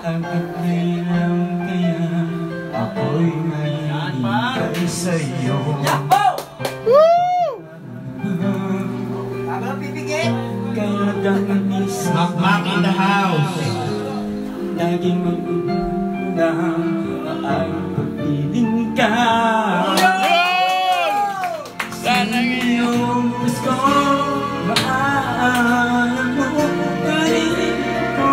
Ang kailan kaya ako'y nahihintay sa'yo. Kaya kang mismo Back in the house. laging mag-ulang ang pagpiling ka. Sana ngayong gusto maalam mo pa rin ko.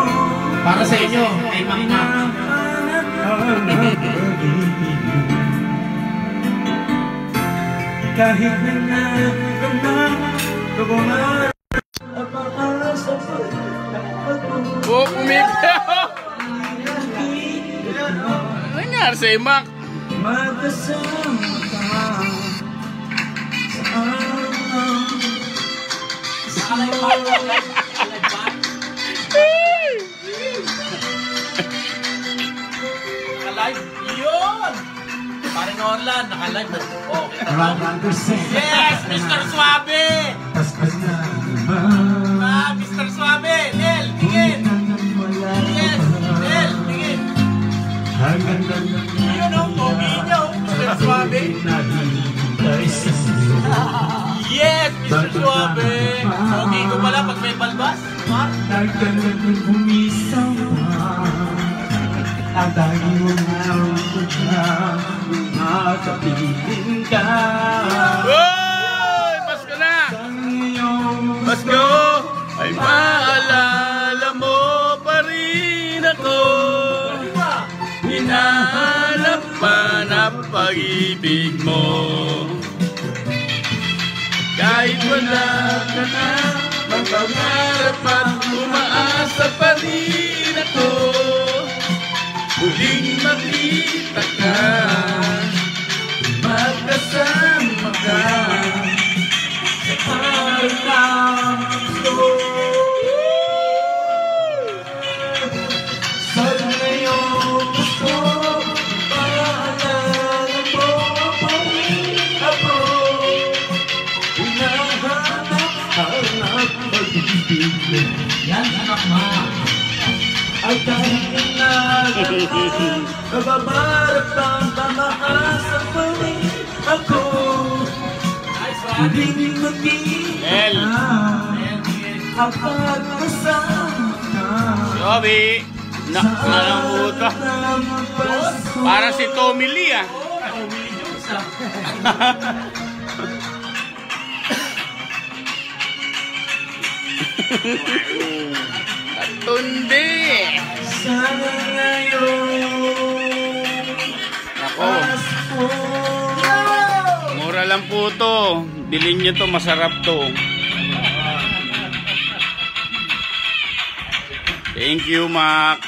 Para sa inyo, kay Makmak. Kahit na nakamang kabuman Oh, pumipiyaw! Ano nangyari sa Imak? magkasama ka sa Naka-live? Yun! Parang Orlan, naka-live mo. Okay. 100%. Yes! Mr. Suabe! Paspas na Ah, Mr. Suabe! Nel, tingin! Yes! Nel, tingin! hanggang na Yun o, pogi niya o, Mr. Suabe! nahihintay sa'yo. Yes, Mr. Suabe! Pogi ko pala pag may balbas. Mark? Nagdalag ng bumisaw pa ang dahil mo na makapiling ka. Uy! Pasko na! Pasko! Ay maalala mo pa rin ako. Hinahanap man ang pag-ibig mo. Kahit wala ka na, magpangarap at umaasa pa rin ako. Huling makita ka, magkasama ka sa Alam ko sa ngayong gusto maalala mo pa rin ako. Hinahanap pag-ibig mo. Yan, anak ma. At dahil nagkakaan, nababarap ang pamaasa pa rin ako. Huling magkita ang pagkasama ka. Sobi! Nakalanguta. Para si Tommy Lee ah. Tundi! Sana ngayon Nako, mura lang po to. Bilhin nyo to, masarap to. Thank you, Mac.